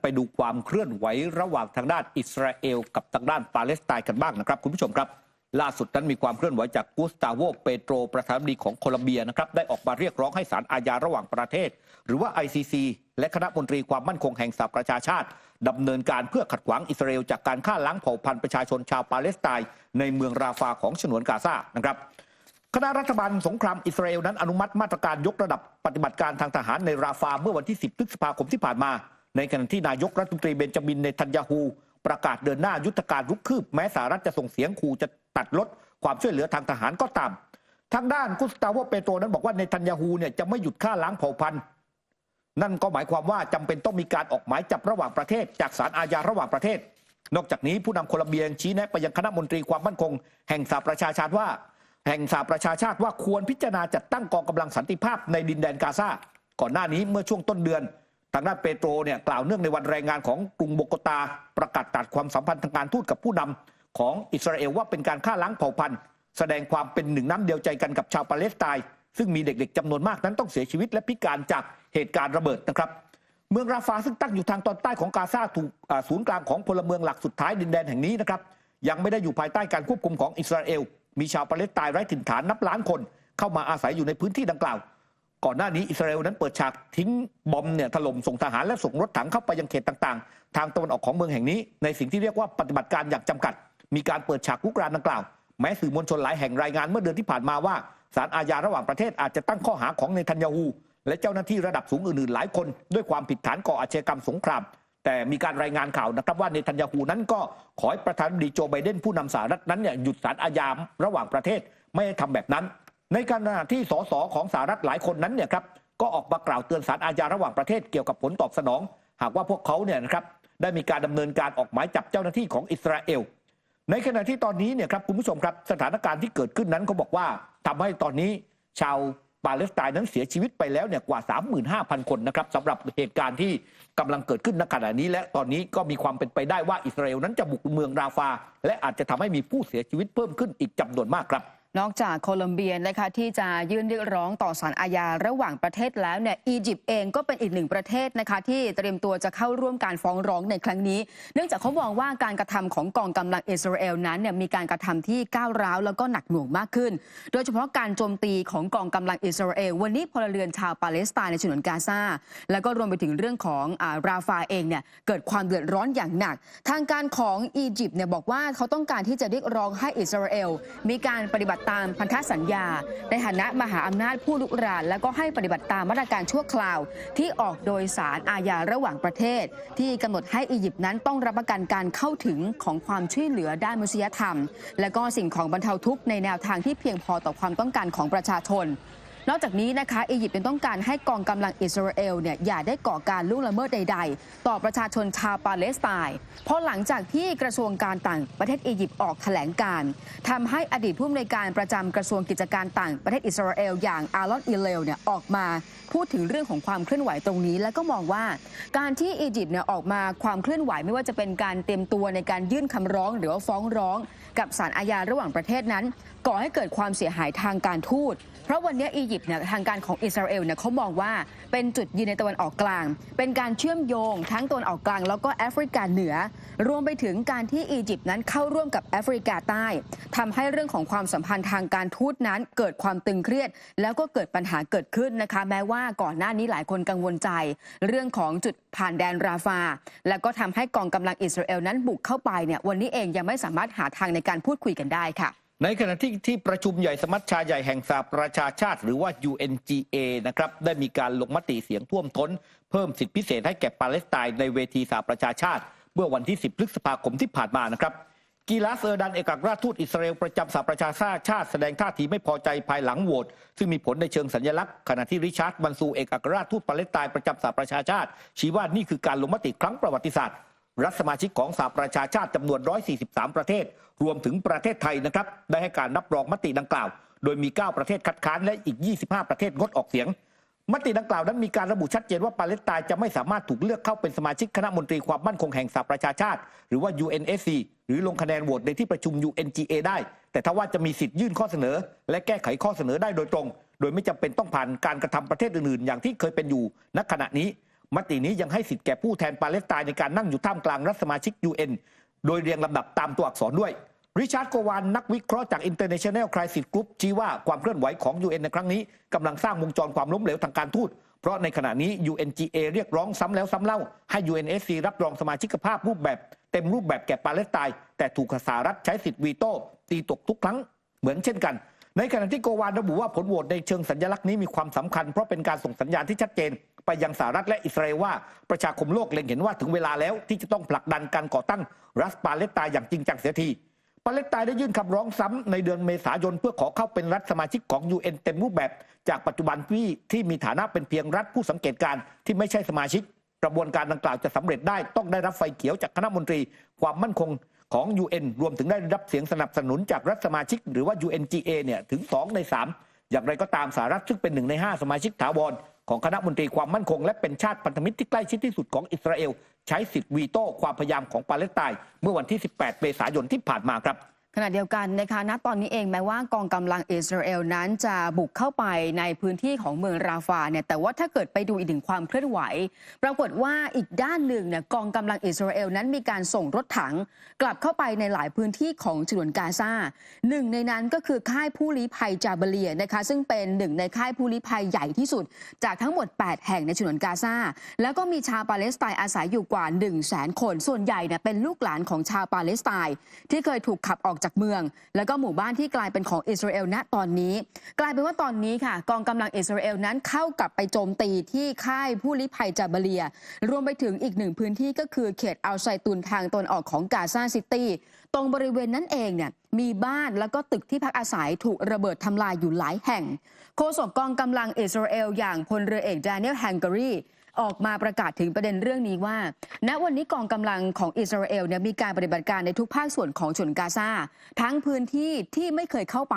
ไปดูความเคลื่อนไหวระหว่างทางด้านอิสราเอลกับทางด้านปาเลสไตน์กันบ้างนะครับคุณผู้ชมครับล่าสุดนั้นมีความเคลื่อนไหวจากกูสตาโวเปโตรประธานาธิบดีของโคลัมเบียนะครับได้ออกมาเรียกร้องให้ศาลอาญาระหว่างประเทศหรือว่า ICC และคณะมนตรีความมั่นคงแห่งสหประชาชาติดำเนินการเพื่อขัดขวางอิสราเอลจากการฆ่าล้างเผ่าพันธุ์ประชาชนชาวปาเลสไตน์ในเมืองราฟาของฉนวนกาซานะครับคณะรัฐบาลสงครามอิสราเอลนั้นอนุมัติมาตรการยกระดับปฏิบัติการทางทหารในราฟาเมื่อวันที่10 พฤษภาคมที่ผ่านมาในขณะที่นายกรัฐมนตรีเบนจามินเนทันยาฮูประกาศเดินหน้ายุทธการรุกคืบแม้สหรัฐจะส่งเสียงขู่จะตัดลดความช่วยเหลือทางทหารก็ตามทางด้านกุสตาโวเปโตรนั้นบอกว่าเนทันยาฮูเนี่ยจะไม่หยุดฆ่าล้างเผ่าพันธุ์นั่นก็หมายความว่าจำเป็นต้องมีการออกหมายจับระหว่างประเทศจากศาลอาญาระหว่างประเทศนอกจากนี้ผู้นำโคลัมเบียชี้แนะไปยังคณะมนตรีความมั่นคงแห่งสหประชาชาติว่าควรพิจารณาจัดตั้งกองกำลังสันติภาพในดินแดนกาซาก่อนหน้านี้เมื่อช่วงต้นเดือนทางด้านเปโตรเนี่ยกล่าวเนื่องในวันแรงงานของกรุงโบโกตาประกาศตัดความสัมพันธ์ทางการทูตกับผู้นำของอิสราเอลว่าเป็นการฆ่าล้างเผ่าพันธุ์แสดงความเป็นหนึ่งน้ำเดียวใจกันกับชาวปาเลสไตน์ซึ่งมีเด็กๆจำนวนมากนั้นต้องเสียชีวิตและพิการจากเหตุการณ์ระเบิดนะครับเมืองราฟาซึ่งตั้งอยู่ทางตอนใต้ของกาซาถูกศูนย์กลางของพลเมืองหลักสุดท้ายดินแดนแห่งนี้นะครับยังไม่ได้อยู่ภายใต้การควบคุมของอิสราเอลมีชาวปาเลสไตน์ไร้ถิ่นฐานนับล้านคนเข้ามาอาศัยอยู่ในพื้นที่ดังกล่าวก่อนหน้านี้อิสราเอลนั้นเปิดฉากทิ้งบอมเนี่ยถล่มส่งทหารและส่งรถถังเข้าไปยังเขตต่างๆทางตะวันออกของเมืองแห่งนี้ในสิ่งที่เรียกว่าปฏิบัติการอย่างจำกัดมีการเปิดฉากลุกรานดังกล่าวแม้สื่อมวลชนหลายแห่งรายงานเมื่อเดือนที่ผ่านมาว่าศาลอาญาระหว่างประเทศอาจจะตั้งข้อหาของเนทันยาฮูและเจ้าหน้าที่ระดับสูงอื่นๆหลายคนด้วยความผิดฐานก่ออาชญากรรมสงครามแต่มีการรายงานข่าวนะครับว่าเนทันยาฮูนั้นก็ขอให้ประธานาธิบดีโจไบเดนผู้นำสหรัฐนั้นเนี่ยหยุดศาลอาญาระหว่างประเทศไม่ให้ทำแบบนั้นในขณะที่สสของสหรัฐหลายคนนั้นเนี่ยครับก็ออกมากล่าวเตือนศาลอาญาระหว่างประเทศเกี่ยวกับผลตอบสนองหากว่าพวกเขาเนี่ยนะครับได้มีการดำเนินการออกหมายจับเจ้าหน้าที่ของอิสราเอลในขณะที่ตอนนี้เนี่ยครับคุณผู้ชมครับสถานการณ์ที่เกิดขึ้นนั้นเขาบอกว่าทำให้ตอนนี้ชาวปาเลสไตน์นั้นเสียชีวิตไปแล้วเนี่ยกว่า 35,000 คนนะครับสำหรับเหตุการณ์ที่กำลังเกิดขึ้นณขณะนี้และตอนนี้ก็มีความเป็นไปได้ว่าอิสราเอลนั้นจะบุกเมืองราฟาและอาจจะทำให้มีผู้เสียชีวิตเพิ่มขึ้นอีกจำนวนมากครับนอกจากโคลอมเบียนะคะที่จะยื่นเรียกร้องต่อศาลอาญาระหว่างประเทศแล้วเนี่ยอียิปต์เองก็เป็นอีกหนึ่งประเทศนะคะที่เตรียมตัวจะเข้าร่วมการฟ้องร้องในครั้งนี้เนื่องจากเขามองว่าการกระทำของกองกำลังอิสราเอลนั้นเนี่ยมีการกระทำที่ก้าวร้าวแล้วก็หนักหน่วงมากขึ้นโดยเฉพาะการโจมตีของกองกำลังอิสราเอลวันนี้พลเรือนชาวปาเลสไตน์ในฉนวนกาซาแล้วก็รวมไปถึงเรื่องของราฟาเองเนี่ยเกิดความเดือดร้อนอย่างหนักทางการของอียิปต์เนี่ยบอกว่าเขาต้องการที่จะเรียกร้องให้อิสราเอลมีการปฏิบัติตามพันธสัญญาในฐานะมหาอำนาจผู้รุกรานและก็ให้ปฏิบัติตามมาตรการชั่วคราวที่ออกโดยศาลอาญาระหว่างประเทศที่กำหนดให้อียิปต์นั้นต้องรับประกันการเข้าถึงของความช่วยเหลือด้านมนุษยธรรมและก็สิ่งของบรรเทาทุกข์ในแนวทางที่เพียงพอต่อความต้องการของประชาชนนอกจากนี้นะคะอียิปต์ยังต้องการให้กองกำลังอิสราเอลเนี่ยอย่าได้ก่อการล่วงละเมิดใดๆต่อประชาชนชาวปาเลสไตน์เพราะหลังจากที่กระทรวงการต่างประเทศอียิปต์ออกแถลงการณ์ทำให้อดีตผู้อำนวยการประจำกระทรวงกิจการต่างประเทศอิสราเอลอย่างอารอนอิเลลเนี่ยออกมาพูดถึงเรื่องของความเคลื่อนไหวตรงนี้แล้วก็มองว่าการที่อียิปต์เนี่ยออกมาความเคลื่อนไหวไม่ว่าจะเป็นการเตรียมตัวในการยื่นคำร้องหรือว่าฟ้องร้องกับศาลอาญาระหว่างประเทศนั้นก่อให้เกิดความเสียหายทางการทูตเพราะวันนี้อียิปต์เนี่ยทางการของอิสราเอลเนี่ยเขามองว่าเป็นจุดยืนในตะวันออกกลางเป็นการเชื่อมโยงทั้งตะวันออกกลางแล้วก็แอฟริกาเหนือรวมไปถึงการที่อียิปต์นั้นเข้าร่วมกับแอฟริกาใต้ทำให้เรื่องของความสัมพันธ์ทางการทูตนั้นเกิดความตึงเครียดแล้วก็เกิดปัญหาเกิดขึ้นนะคะแม้ว่าก่อนหน้านี้หลายคนกังวลใจเรื่องของจุดผ่านแดนราฟาแล้วก็ทำให้กองกำลังอิสราเอลนั้นบุกเข้าไปเนี่ยวันนี้เองยังไม่สามารถหาทางในการพูดคุยกันได้ค่ะในขณะที่ประชุมใหญ่สมัชชาใหญ่แห่งสหประชาชาติหรือว่า UNGA นะครับได้มีการลงมติเสียงท่วมท้นเพิ่มสิทธิพิเศษให้แก่ปาเลสไตน์ในเวทีสหประชาชาติเมื่อวันที่10 พฤษภาคมที่ผ่านมานะครับกีลาส เออร์ดันเอกอัครราชทูตอิสราเอลประจำสหประชาชาติแสดงท่าทีไม่พอใจภายหลังโหวตซึ่งมีผลในเชิงสัญลักษณ์ขณะที่ริชาร์ด มันซูเอกอัครราชทูตปาเลสไตน์ประจำสหประชาชาติชี้ว่านี่คือการลงมติครั้งประวัติศาสตร์รัฐสมาชิกของสหประชาชาติจำนวน143ประเทศรวมถึงประเทศไทยนะครับได้ให้การรับรองมติดังกล่าวโดยมี9ประเทศคัดค้านและอีก25ประเทศงดออกเสียงมติดังกล่าวนั้นมีการระบุชัดเจนว่าปาเลสไตน์จะไม่สามารถถูกเลือกเข้าเป็นสมาชิกคณะมนตรีความมั่นคงแห่งสหประชาชาติหรือว่า UNSC หรือลงคะแนนโหวตในที่ประชุม UNGA ได้แต่ถ้าว่าจะมีสิทธิ์ยื่นข้อเสนอและแก้ไขข้อเสนอได้โดยตรงโดยไม่จำเป็นต้องผ่านการกระทำประเทศอื่นๆอย่างที่เคยเป็นอยู่ณขณะนี้ มตินี้ยังให้สิทธิ์แก่ผู้แทนปาเลสไตน์ในการนั่งอยู่ท่ามกลางรัฐสมาชิก UN โดยเรียงลำดับตามตัวอักษรด้วยริชาร์ด โกวานนักวิเคราะห์จาก International Crisis Group ชี้ว่าความเคลื่อนไหวของ UN ในครั้งนี้กำลังสร้างวงจรความล้มเหลวทางการทูตเพราะในขณะนี้ UNGA เรียกร้องซ้ำแล้วซ้ำเล่าให้ UNSC รับรองสมาชิกภาพรูปแบบเต็มรูปแบบแก่ปาเลสไตน์แต่ถูกสหรัฐใช้สิทธิ์วีโต้ตีตกทุกครั้งเหมือนเช่นกันในขณะที่โกวานระบุว่าผลโหวตในเชิงสัญลักษณ์นี้มีความสำคัญเพราะเป็นการส่งสัญญาณที่ชัดเจนไปยังสหรัฐและอิสราเอลว่าประชาคมโลกเล็งเห็นว่าถึงเวลาแล้วที่จะต้องผลักดันการก่อตั้งรัฐปาเลสไตน์อย่างจริงจังเสียทีปาเลสไตน์ได้ยื่นคำร้องซ้ำในเดือนเมษายนเพื่อขอเข้าเป็นรัฐสมาชิกของ UN เต็มรูปแบบจากปัจจุบันที่มีฐานะเป็นเพียงรัฐผู้สังเกตการณ์ที่ไม่ใช่สมาชิกกระบวนการดังกล่าวจะสำเร็จได้ต้องได้รับไฟเขียวจากคณะมนตรีความมั่นคงของ UN รวมถึงได้รับเสียงสนับสนุนจากรัฐสมาชิกหรือว่า UNGA เนี่ยถึง2 ใน 3อย่างไรก็ตามสหรัฐซึ่งเป็น1 ใน 5สมาชิกถาวรของคณะมนตรีความมั่นคงและเป็นชาติพันธมิตรที่ใกล้ชิดที่สุดของอิสราเอลใช้สิทธิ์วีโต้ความพยายามของปาเลสไตน์เมื่อวันที่18 เมษายนที่ผ่านมาครับขณะเดียวกันนะคะณตอนนี้เองแม้ว่ากองกำลังอิสราเอลนั้นจะบุกเข้าไปในพื้นที่ของเมืองราฟาเนี่ยแต่ว่าถ้าเกิดไปดูอีกหนึ่งความเคลื่อนไหวปรากฏว่าอีกด้านหนึ่งเนี่ยกองกำลังอิสราเอลนั้นมีการส่งรถถังกลับเข้าไปในหลายพื้นที่ของฉนวนกาซาหนึ่งในนั้นก็คือค่ายผู้ลี้ภัยจาเบเลียนะคะซึ่งเป็นหนึ่งในค่ายผู้ลี้ภัยใหญ่ที่สุดจากทั้งหมด8 แห่งในฉนวนกาซาแล้วก็มีชาวปาเลสไตน์อาศัยอยู่กว่า 100,000 คนส่วนใหญ่เนี่ยเป็นลูกหลานของชาวปาเลสไตน์ที่เคยถูกขับออกจากเมืองแล้วก็หมู่บ้านที่กลายเป็นของอิสราเอลณตอนนี้กลายเป็นว่าตอนนี้ค่ะกองกำลังอิสราเอลนั้นเข้ากลับไปโจมตีที่ค่ายผู้ลี้ภัยจาเบเลียรวมไปถึงอีกหนึ่งพื้นที่ก็คือเขตอัลไซตุนทางตะวันออกของกาซาซิตี้ตรงบริเวณนั้นเองเนี่ยมีบ้านแล้วก็ตึกที่พักอาศัยถูกระเบิดทำลายอยู่หลายแห่งโฆษกกองกำลังอิสราเอลอย่างพลเรือเอกดาเนียล แฮงการีออกมาประกาศถึงประเด็นเรื่องนี้ว่าณวันนี้กองกำลังของอิสราเอลเนี่ยมีการปฏิบัติการในทุกภาคส่วนของฉนวนกาซาทั้งพื้นที่ที่ไม่เคยเข้าไป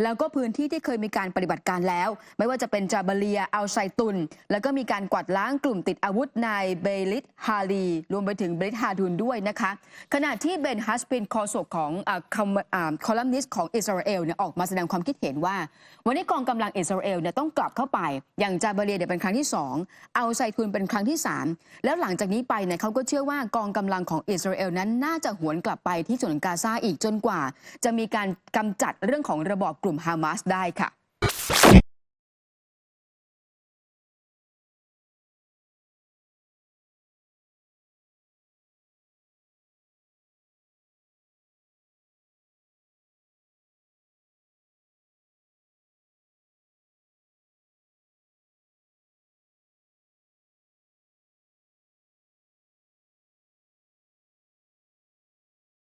แล้วก็พื้นที่ที่เคยมีการปฏิบัติการแล้วไม่ว่าจะเป็นจาบาเลียอัลไซตุนแล้วก็มีการกวาดล้างกลุ่มติดอาวุธในเบลิตฮารีรวมไปถึงเบลิตฮาดุนด้วยนะคะขณะที่เบนฮัสปินโฆษกของคอลัมนิสต์ของอิสราเอลเนี่ยออกมาแสดงความคิดเห็นว่าวันนี้กองกำลังอิสราเอลเนี่ยต้องกลับเข้าไปอย่างจาบาเลียเนี่ยเป็นครั้งที่2อัลไซตุนเป็นครั้งที่3แล้วหลังจากนี้ไปเนี่ยเขาก็เชื่อว่ากองกำลังของอิสราเอลนั้นน่าจะหวนกลับไปที่ฉนวนกาซาอีกจนกว่าจะมีการกำจัดเรื่องของระบอบกลุ่มฮามาสได้ค่ะ